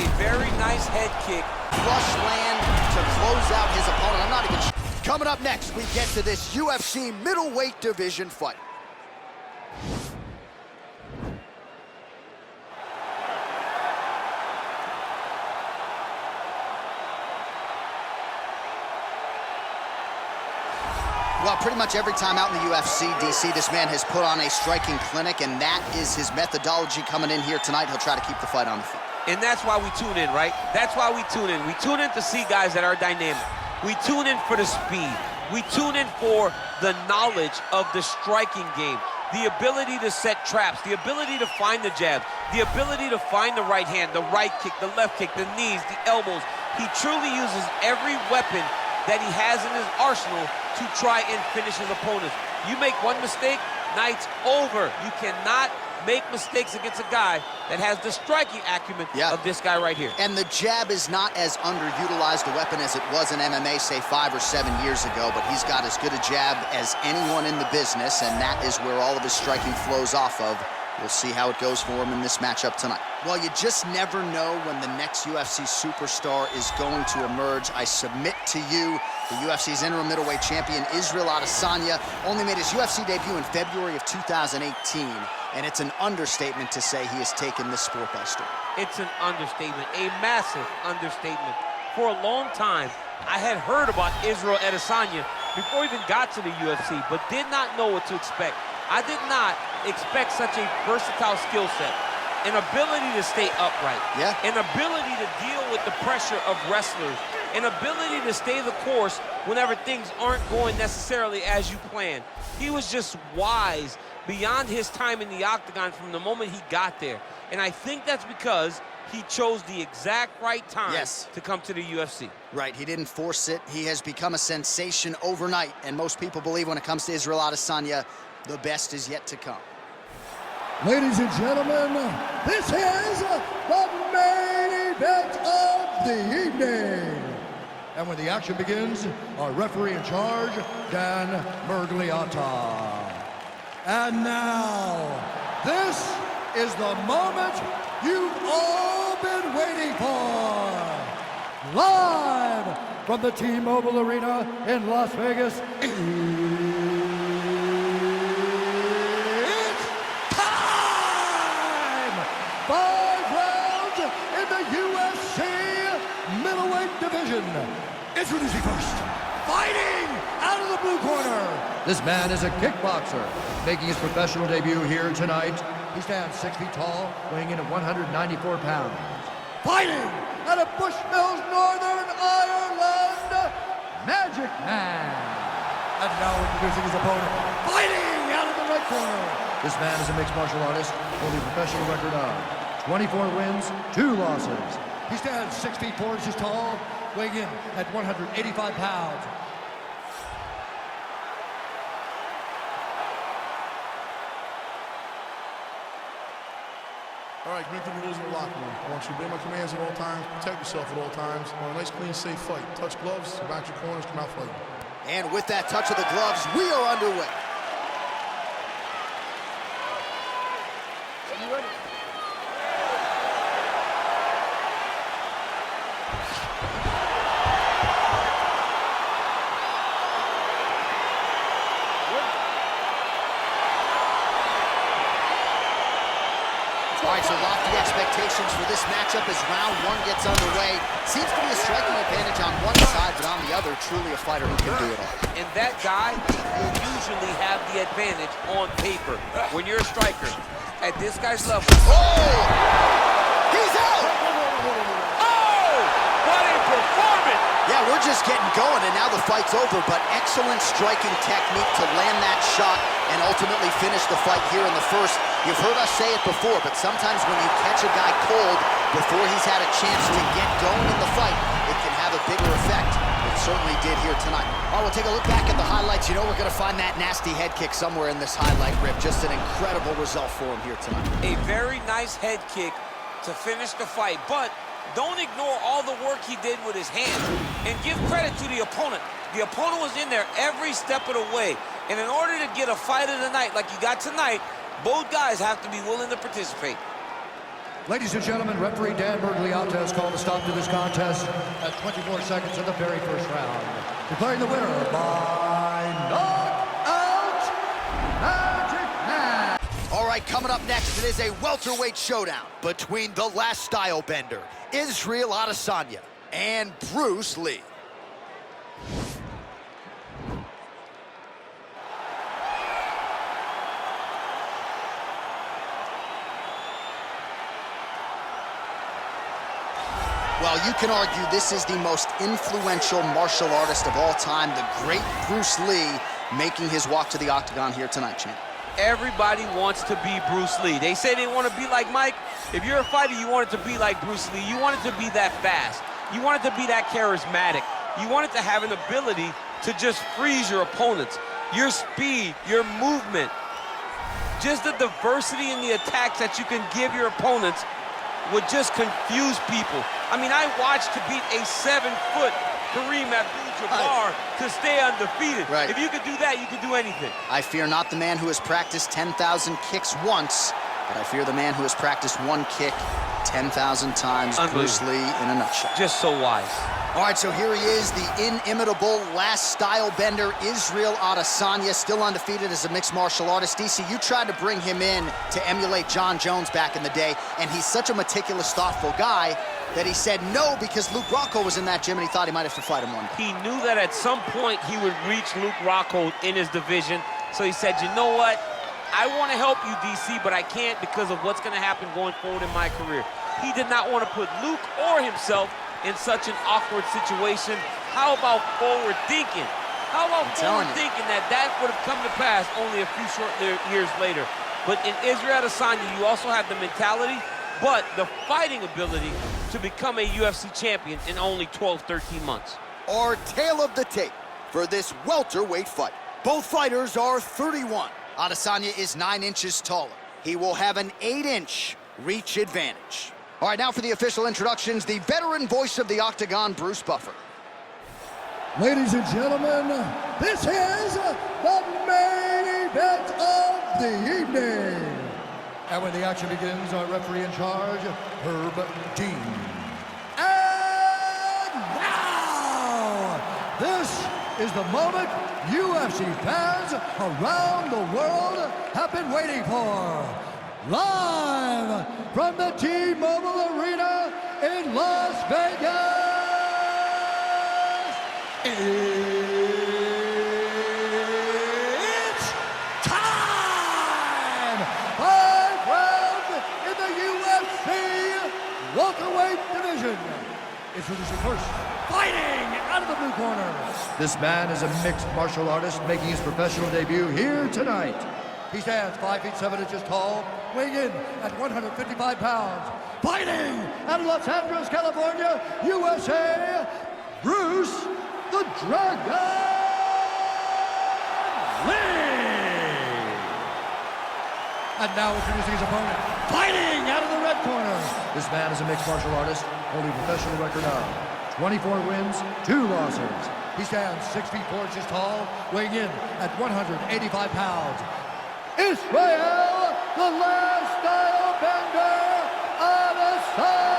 A very nice head kick. Flush land to close out his opponent. I'm not even sure. Coming up next, we get to this UFC middleweight division fight. Well, pretty much every time out in the UFC, DC, this man has put on a striking clinic, and that is his methodology coming in here tonight. He'll try to keep the fight on the feet. And that's why we tune in, right? That's why we tune in. We tune in to see guys that are dynamic. We tune in for the speed. We tune in for the knowledge of the striking game, the ability to set traps, the ability to find the jab, the ability to find the right hand, the right kick, the left kick, the knees, the elbows. He truly uses every weapon that he has in his arsenal to try and finish his opponents. You make one mistake, night's over. You cannot make mistakes against a guy that has the striking acumen of this guy right here. And the jab is not as underutilized a weapon as it was in MMA, say 5 or 7 years ago, but he's got as good a jab as anyone in the business, and that is where all of his striking flows off of. We'll see how it goes for him in this matchup tonight. Well, you just never know when the next UFC superstar is going to emerge. I submit to you, the UFC's interim middleweight champion, Israel Adesanya, only made his UFC debut in February of 2018, and it's an understatement to say he has taken this sport by storm. It's an understatement, a massive understatement. For a long time, I had heard about Israel Adesanya before he even got to the UFC, but did not know what to expect. I did not expect such a versatile skill set, an ability to stay upright, an ability to deal with the pressure of wrestlers, an ability to stay the course whenever things aren't going necessarily as you plan. He was just wise beyond his time in the octagon from the moment he got there. And I think that's because he chose the exact right time to come to the UFC. Right, he didn't force it. He has become a sensation overnight, and most people believe when it comes to Israel Adesanya, the best is yet to come. Ladies and gentlemen, this is the main event of the evening. And when the action begins, our referee in charge, Dan Mergliata. And now, this is the moment you've all been waiting for. Live from the T-Mobile Arena in Las Vegas. Introducing first, fighting out of the blue corner. This man is a kickboxer, making his professional debut here tonight. He stands 6 feet tall, weighing in at 194 pounds. Fighting out of Bushmills, Northern Ireland, Magic Man. And now introducing his opponent, fighting out of the right corner. This man is a mixed martial artist, holding a professional record of 24 wins, 2 losses. He stands 6 feet 4 inches tall, weighing in at 185 pounds. All right, commit to the rules of the locker room. I want you to obey my commands at all times, protect yourself at all times. I want a nice, clean, safe fight. Touch gloves, back your corners, come out fighting. And with that touch of the gloves, we are underway. Are you ready? All right, so lofty expectations for this matchup as round 1 gets underway. Seems to be a striking advantage on one side, but on the other, truly a fighter who can do it all. And that guy will usually have the advantage on paper when you're a striker. At this guy's level. Oh! He's out! Oh! What a performance! Yeah, we're just getting going, and now the fight's over, but excellent striking technique to land that shot and ultimately finish the fight here in the first. You've heard us say it before, but sometimes when you catch a guy cold before he's had a chance to get going in the fight, it can have a bigger effect. It certainly did here tonight. All right, we'll take a look back at the highlights. You know we're going to find that nasty head kick somewhere in this highlight rip. Just an incredible result for him here tonight. A very nice head kick to finish the fight, but don't ignore all the work he did with his hands, and give credit to the opponent. The opponent was in there every step of the way, and in order to get a fight of the night like you got tonight, both guys have to be willing to participate. Ladies and gentlemen, referee Dan Bergliata has called a stop to this contest at 24 seconds of the very first round, declaring the winner by knockout, Magic Man. All right, coming up next, it is a welterweight showdown between the last style bender, Israel Adesanya, and Bruce Lee. Well, you can argue this is the most influential martial artist of all time, the great Bruce Lee, making his walk to the octagon here tonight, champ. Everybody wants to be Bruce Lee. They say they want to be like Mike. If you're a fighter, you want it to be like Bruce Lee. You want it to be that fast. You want it to be that charismatic. You want it to have an ability to just freeze your opponents. Your speed, your movement, just the diversity in the attacks that you can give your opponents would just confuse people. I mean, I watched to beat a 7-foot Kareem Abdul-Jabbar to stay undefeated. Right. If you could do that, you could do anything. I fear not the man who has practiced 10,000 kicks once, but I fear the man who has practiced one kick 10,000 times. Bruce Lee in a nutshell. Just so wise. All right, so here he is, the inimitable last style bender, Israel Adesanya, still undefeated as a mixed martial artist. DC, you tried to bring him in to emulate John Jones back in the day, and he's such a meticulous, thoughtful guy that he said no because Luke Rocco was in that gym and he thought he might have to fight him one day. He knew that at some point he would reach Luke Rocco in his division, so he said, you know what? I want to help you, DC, but I can't because of what's going to happen going forward in my career. He did not want to put Luke or himself in such an awkward situation. How about forward thinking? How about forward thinking that would have come to pass only a few short years later? But in Israel Adesanya, you also have the mentality, but the fighting ability to become a UFC champion in only 12, 13 months. Our tale of the tape for this welterweight fight. Both fighters are 31. Adesanya is 9 inches taller. He will have an 8-inch reach advantage. All right, now for the official introductions, the veteran voice of the octagon, Bruce Buffer. Ladies and gentlemen, this is the main event of the evening. And when the action begins, our referee in charge, Herb Dean. And now, this is the moment UFC fans around the world have been waiting for. Live from the T-Mobile Arena in Las Vegas, it's time! 5 rounds in the UFC welterweight division. Introducing first, fighting out of the blue corner. This man is a mixed martial artist making his professional debut here tonight. He stands 5 feet 7 inches tall, weighing in at 155 pounds. Fighting out of Los Angeles, California, USA, Bruce the Dragon Lee. And now introducing his opponent, fighting out of the red corner. This man is a mixed martial artist, holding a professional record of 24 wins, 2 losses. He stands 6 feet 4 inches tall, weighing in at 185 pounds. Israel, the last style bender, Adesanya.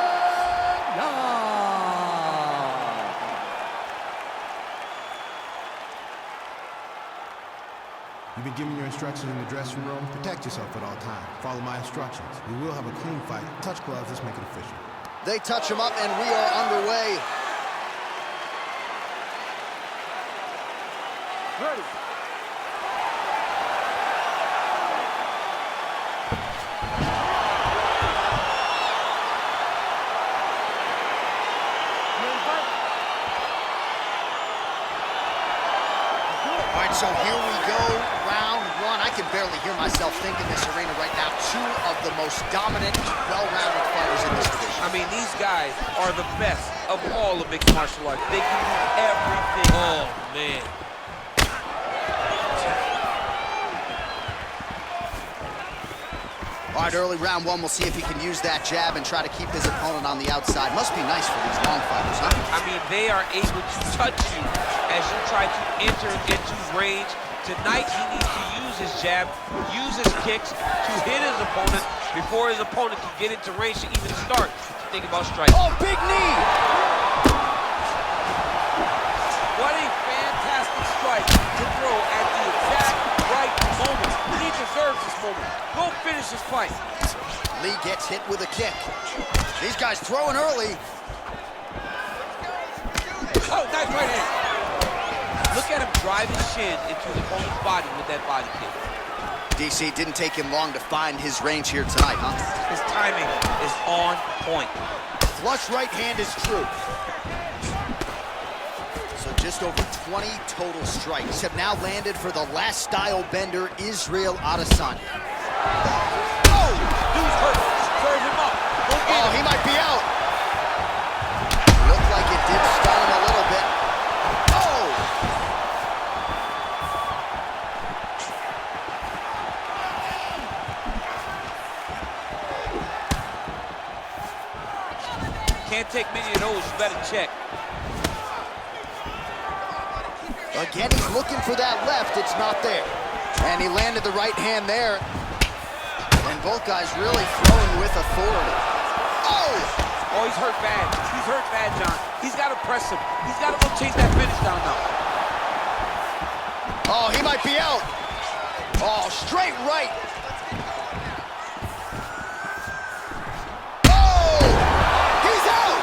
You've been given your instructions in the dressing room. Protect yourself at all times. Follow my instructions. We will have a clean fight. Touch gloves, let's make it official. They touch him up and we are underway. Ready. So here we go, round 1. I can barely hear myself think in this arena right now. 2 of the most dominant, well-rounded fighters in this division. I mean, these guys are the best of all of mixed martial arts. They can do everything. Oh, man. All right, early round 1, we'll see if he can use that jab and try to keep his opponent on the outside. Must be nice for these long fighters, huh? I mean, they are able to touch you as you try to enter into range Tonight, he needs to use his jab, use his kicks to hit his opponent before his opponent can get into range to even start to think about striking. Oh, big knee! What a fantastic strike to throw at the exact right moment. He deserves this moment. Go finish this fight. Lee gets hit with a kick. These guys throwing early. Oh, nice right hand. Look at him drive his shin into the opponent's body with that body kick. DC, didn't take him long to find his range here tonight, huh? His timing is on point. Flush right hand is true. So just over 20 total strikes have now landed for the last style bender, Israel Adesanya. Oh, dude's hurt. Serve him up. Go get him. He might be out. Looked like it did stun him a little bit. Oh! Can't take many of those. You better check. Again, he's looking for that left. It's not there. And he landed the right hand there. And both guys really throwing with authority. Oh! Oh, he's hurt bad. He's hurt bad, John. He's got to press him. He's got to go chase that finish down now. Oh, he might be out. Oh, straight right. Oh! He's out!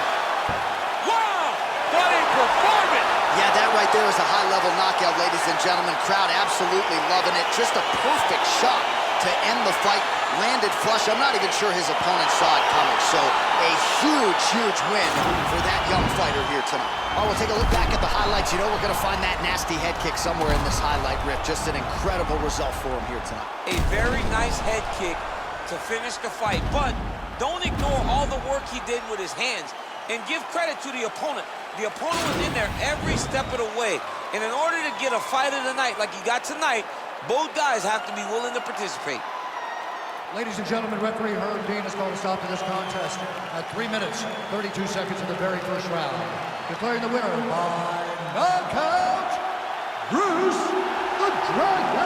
Wow! What a performance! Yeah, that right there is a high-level knockout, ladies and gentlemen. Crowd absolutely loving it. Just a perfect shot to end the fight. Landed flush. I'm not even sure his opponent saw it coming. So a huge, huge win for that young fighter here tonight. All right, we'll take a look back at the highlights. You know we're going to find that nasty head kick somewhere in this highlight rip. Just an incredible result for him here tonight. A very nice head kick to finish the fight. But don't ignore all the work he did with his hands. And give credit to the opponent. The opponent was in there every step of the way. And in order to get a fight of the night like you got tonight, both guys have to be willing to participate. Ladies and gentlemen, referee Herb Dean has called a stop to this contest at 3 minutes, 32 seconds of the very first round. Declaring the winner by knockout, Bruce the Dragon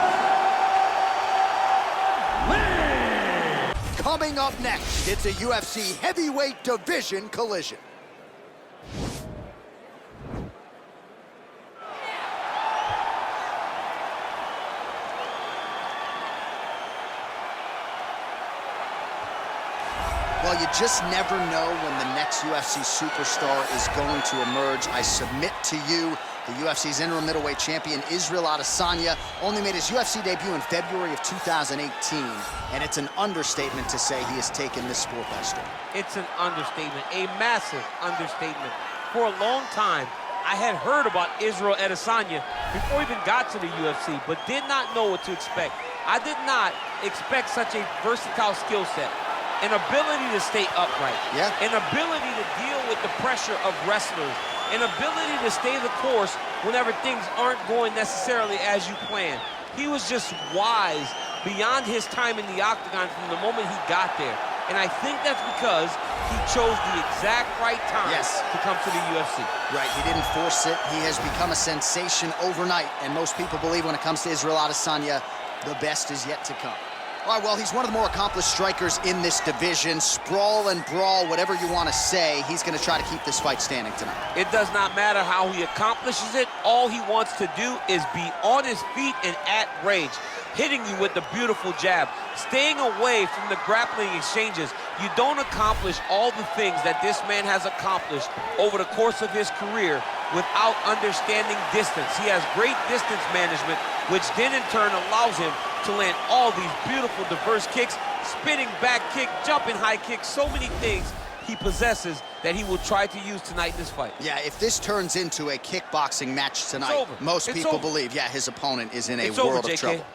Lee! Coming up next, it's a UFC heavyweight division collision. Well, you just never know when the next UFC superstar is going to emerge. I submit to you, the UFC's interim middleweight champion, Israel Adesanya, only made his UFC debut in February of 2018, and it's an understatement to say he has taken this sport by storm. It's an understatement, a massive understatement. For a long time, I had heard about Israel Adesanya before he even got to the UFC, but did not know what to expect. I did not expect such a versatile skill set. An ability to stay upright, an ability to deal with the pressure of wrestlers, an ability to stay the course whenever things aren't going necessarily as you plan. He was just wise beyond his time in the octagon from the moment he got there. And I think that's because he chose the exact right time to come to the UFC. Right, he didn't force it. He has become a sensation overnight, and most people believe when it comes to Israel Adesanya, the best is yet to come. All right, well, he's one of the more accomplished strikers in this division. Sprawl and brawl, whatever you want to say, he's going to try to keep this fight standing tonight. It does not matter how he accomplishes it. All he wants to do is be on his feet and at range, hitting you with the beautiful jab, staying away from the grappling exchanges. You don't accomplish all the things that this man has accomplished over the course of his career without understanding distance. He has great distance management, which then in turn allows him to land all these beautiful, diverse kicks, spinning back kick, jumping high kick, so many things he possesses that he will try to use tonight in this fight. Yeah, if this turns into a kickboxing match tonight, most people believe, his opponent is in a world of trouble.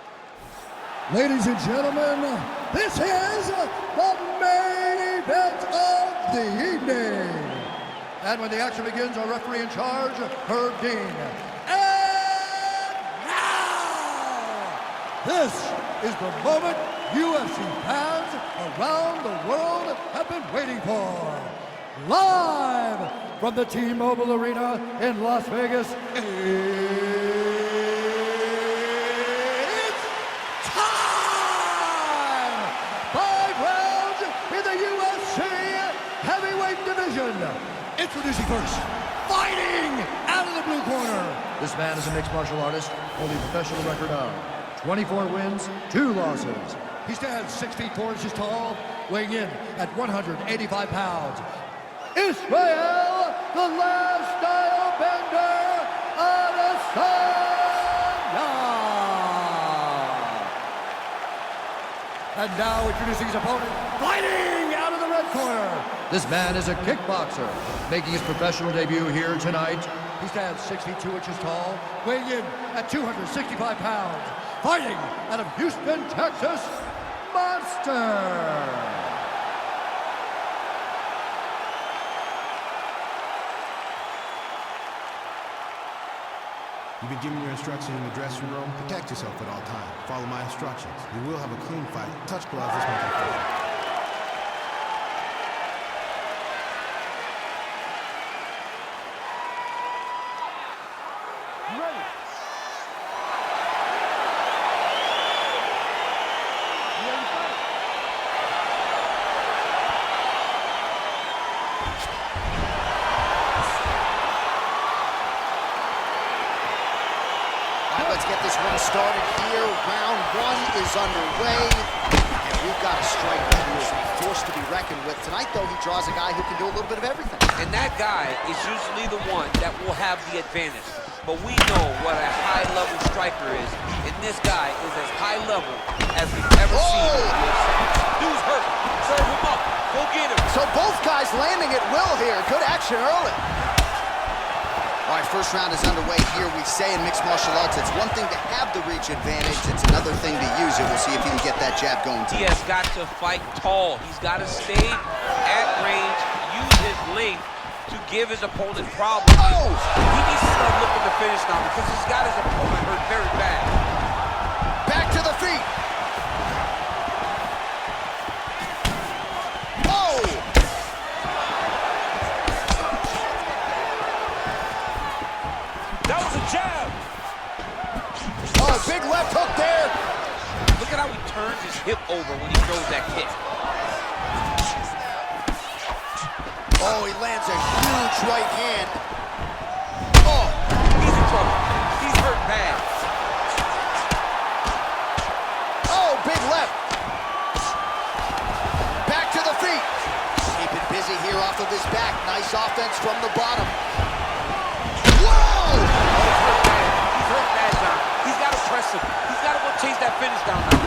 Ladies and gentlemen, this is the main event of the evening. And when the action begins, our referee in charge, Herb Dean. And now, this is the moment UFC fans around the world have been waiting for. Live from the T-Mobile Arena in Las Vegas, UFC Heavyweight Division. Introducing first, fighting out of the blue corner. This man is a mixed martial artist, holding a professional record of 24 wins, 2 losses. He stands 6 feet 4 inches tall, weighing in at 185 pounds. Israel, the lifestyle bender, Adesanya. And now introducing his opponent, fighting out of the red corner. This man is a kickboxer, making his professional debut here tonight. He stands 6 feet 2 inches tall, weighing in at 265 pounds. Fighting out of Houston, Texas, Monster. You've been given your instructions in the dressing room. Protect yourself at all times. Follow my instructions. You will have a clean fight. Touch gloves. Let's make it fair. Let's get this one started here. Round 1 is underway. And we've got a striker who is a force to be reckoned with. Tonight, though, he draws a guy who can do a little bit of everything. And that guy is usually the one that will have the advantage. But we know what a high-level striker is. And this guy is as high-level as we've ever seen. Dude's hurt. Serve him up. Go get him. So both guys landing at will here. Good action early. All right, first round is underway here. We say in mixed martial arts, it's one thing to have the reach advantage. It's another thing to use it. We'll see if he can get that jab going too. He has got to fight tall. He's got to stay at range, use his length to give his opponent problems. Oh! He needs to start looking to finish now because he's got his opponent hurt very bad. Back to the feet. Oh! That was a jab. Oh, big left hook there. Look at how he turns his hip over when he throws that kick. Oh, he lands a huge right hand. Oh, He's in trouble. He's hurt bad. oh, big left. Back to the feet. Keeping busy here off of his back. Nice offense from the bottom. Whoa! He's hurt bad, John. He's got to press him. He's got to go chase that finish down now.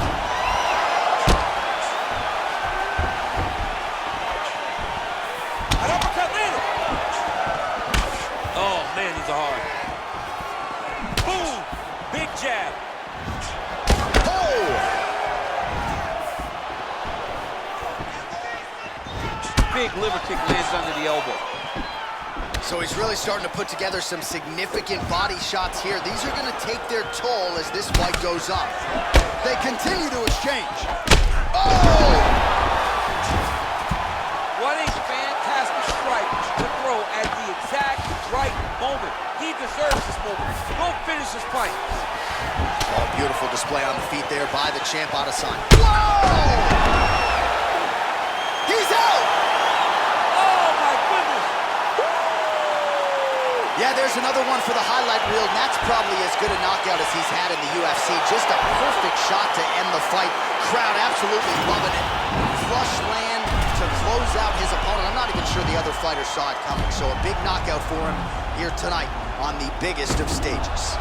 An uppercut landed. Oh, man, these are hard. Boom! Big jab. Oh! Big liver kick lands under the elbow. So he's really starting to put together some significant body shots here. These are going to take their toll as this fight goes on. They continue to exchange. Oh! What a fantastic strike to throw at the exact right moment. He deserves this moment. Go finish this fight. Oh, beautiful display on the feet there by the champ Adesanya. Whoa! He's out! Oh, my goodness. Yeah, there's another one for the highlight reel, and that's probably as good a knockout as he's had in the UFC. Just a perfect shot to end the fight. Crowd absolutely loving it. Flush land to close out his opponent. I'm not even sure the other fighter saw it coming. So a big knockout for him here tonight on the biggest of stages.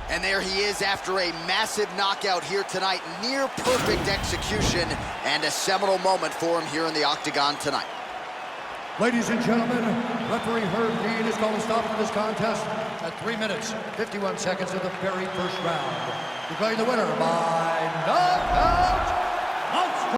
And there he is after a massive knockout here tonight. Near perfect execution and a seminal moment for him here in the octagon tonight. Ladies and gentlemen, referee Herb Dean is calling a stop to this contest at 3 minutes, 51 seconds of the very first round. Declaring the winner by knockout